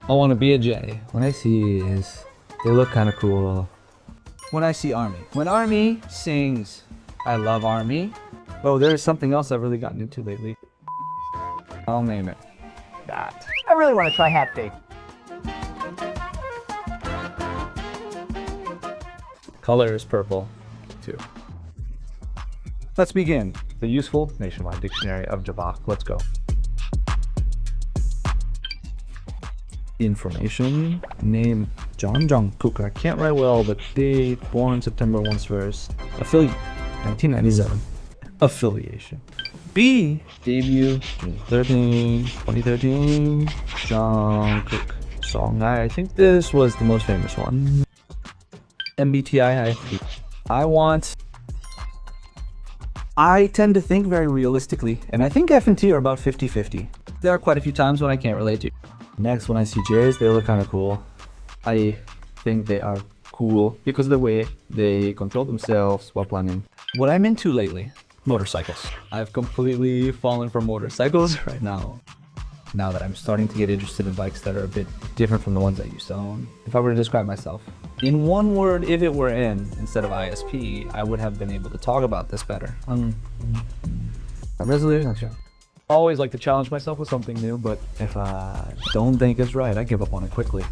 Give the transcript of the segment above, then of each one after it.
I want to be a J. When I see is, they look kind of cool. When I see Army. When Army sings, I love Army. Oh, there's something else I've really gotten into lately. I'll name it that. I really want to try hat fake. Color is purple, too. Let's begin. The useful nationwide dictionary of Jabak. Let's go. Information. Name John Jungkook. I can't write well, but date born September 1st verse. Affiliate 1997. Affiliation. B debut June 2013. Jungkook song. I think this was the most famous one. MBTI. I tend to think very realistically, and I think F and T are about 50-50. There are quite a few times when I can't relate to. Next, when I see J's, they look kind of cool. I think they are cool because of the way they control themselves while planning. What I'm into lately, motorcycles. I've completely fallen for motorcycles right now. Now that I'm starting to get interested in bikes that are a bit different from the ones I used to own. If I were to describe myself in one word, if it were N instead of ISP, I would have been able to talk about this better. Resolution. I always like to challenge myself with something new, but if I don't think it's right, I give up on it quickly.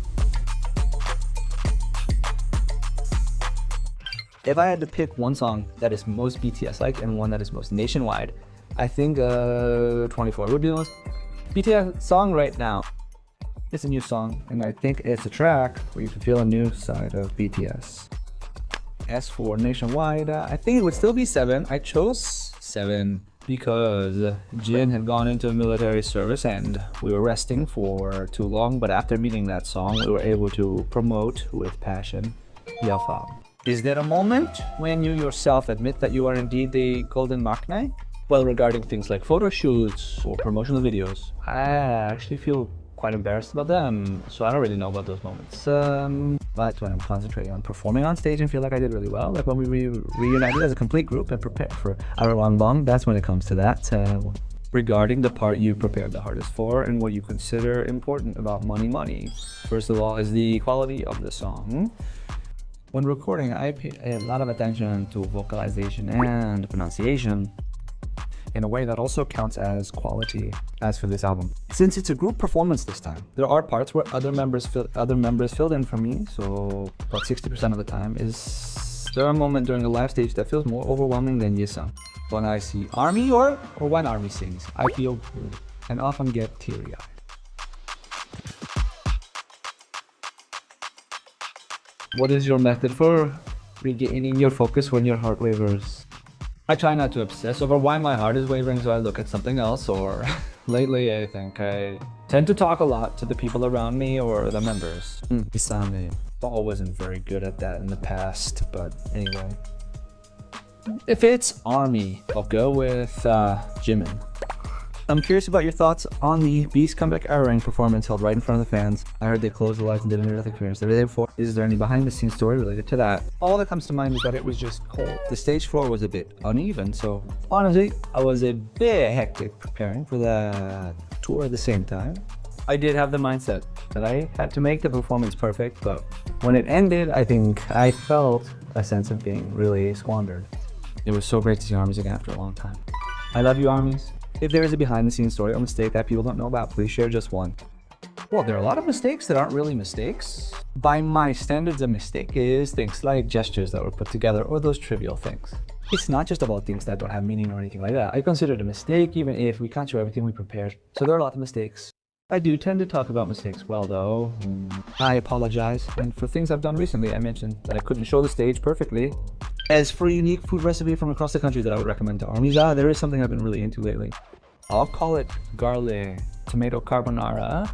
If I had to pick one song that is most BTS-like and one that is most nationwide, I think 24 would be the most BTS song right now. It's a new song, and I think it's a track where you can feel a new side of BTS. As for nationwide, I think it would still be 7. I chose 7 because Jin had gone into military service and we were resting for too long, but after meeting that song, we were able to promote with passion Yafam. Is there a moment when you yourself admit that you are indeed the golden maknae? Well, regarding things like photo shoots or promotional videos, I actually feel quite embarrassed about them, so I don't really know about those moments. But when I'm concentrating on performing on stage and feel like I did really well, like when we reunited as a complete group and prepared for our Bong, that's when it comes to that. Regarding the part you prepared the hardest for and what you consider important about Money, first of all, is the quality of the song. When recording, I pay a lot of attention to vocalization and pronunciation in a way that also counts as quality. As for this album, since it's a group performance this time, there are parts where other members filled in for me, so about 60% of the time. Is there a moment during the live stage that feels more overwhelming than Yesung? When I see Army or when Army sings, I feel good and often get teary-eyed. What is your method for regaining your focus when your heart wavers? I try not to obsess over why my heart is wavering, so I look at something else, or lately I think I tend to talk a lot to the people around me or the members. I wasn't very good at that in the past, but anyway. If it's Army, I'll go with Jimin. I'm curious about your thoughts on the Beast comeback airing performance held right in front of the fans. I heard they closed the lights and did a near-death experience the day before. Is there any behind-the-scenes story related to that? All that comes to mind is that it was just cold. The stage floor was a bit uneven, so honestly, I was a bit hectic preparing for the tour at the same time. I did have the mindset that I had to make the performance perfect, but when it ended, I think I felt a sense of being really squandered. It was so great to see Armies again after a long time. I love you, Armies. If there is a behind-the-scenes story or mistake that people don't know about, please share just one. Well, there are a lot of mistakes that aren't really mistakes. By my standards, a mistake is things like gestures that were put together or those trivial things. It's not just about things that don't have meaning or anything like that. I consider it a mistake even if we can't show everything we prepared. So there are a lot of mistakes. I do tend to talk about mistakes well, though. I apologize. And for things I've done recently, I mentioned that I couldn't show the stage perfectly. As for a unique food recipe from across the country that I would recommend to Armies, there is something I've been really into lately. I'll call it garlic tomato carbonara.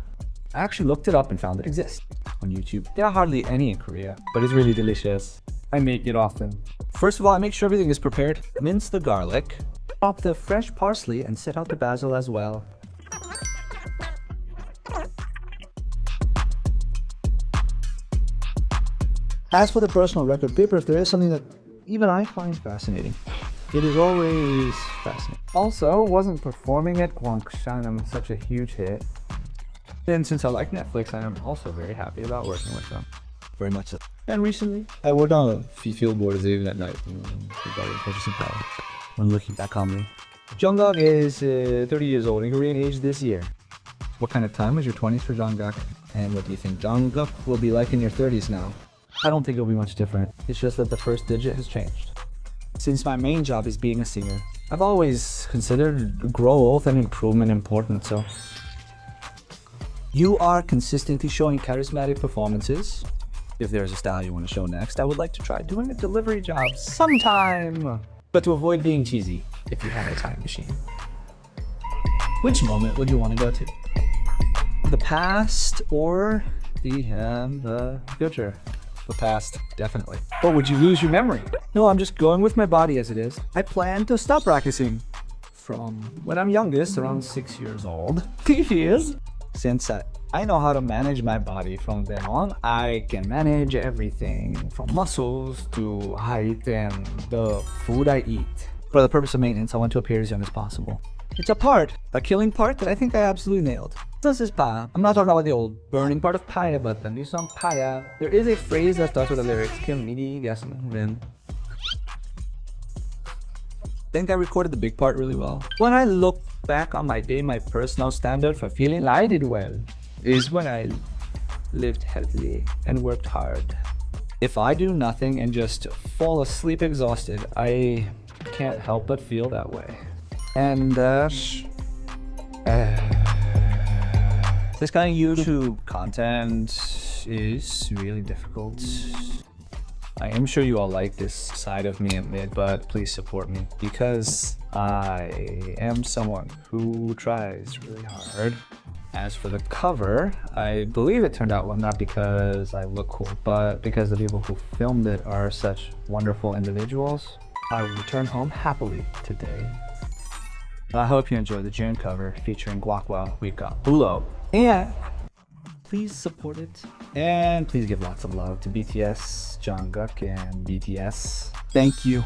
I actually looked it up and found it exists on YouTube. There are hardly any in Korea, but it's really delicious. I make it often. First of all, I make sure everything is prepared. Mince the garlic, chop the fresh parsley, and set out the basil as well. As for the personal record paper, if there is something that even I find fascinating, it is always fascinating. Also, wasn't performing at Gwangshangnam such a huge hit? And since I like Netflix, I am also very happy about working with them. Very much so. And recently, I worked on a field board even at night regarding purchasing power. When looking back on me. Jungkook is 30 years old in Korean age this year. What kind of time was your 20s for Jungkook? And what do you think Jungkook will be like in your 30s now? I don't think it'll be much different. It's just that the first digit has changed. Since my main job is being a singer, I've always considered growth and improvement important, so. You are consistently showing charismatic performances. If there's a style you want to show next, I would like to try doing a delivery job sometime. But to avoid being cheesy, if you had a time machine. Which moment would you want to go to? The past or the future? The past, definitely. Or would you lose your memory? No, I'm just going with my body as it is. I plan to stop practicing from when I'm youngest, around 6 years old. Years? Since I know how to manage my body from then on, I can manage everything from muscles to height and the food I eat. For the purpose of maintenance, I want to appear as young as possible. It's a killing part that I think I absolutely nailed. This is Pa. I'm not talking about the old burning part of Paya, but the new song Paya. There is a phrase that starts with the lyrics, Kim Midi Rin. I think I recorded the big part really well. When I look back on my day, my personal standard for feeling I did well is when I lived healthily and worked hard. If I do nothing and just fall asleep exhausted, I can't help but feel that way. And this kind of YouTube content is really difficult. I am sure you all like this side of me, but please support me because I am someone who tries really hard. As for the cover, I believe it turned out well, not because I look cool, but because the people who filmed it are such wonderful individuals. I will return home happily today. I hope you enjoy the June cover featuring Guakwa. We've got Bulo. And please support it. And please give lots of love to BTS, Jungkook, and BTS. Thank you.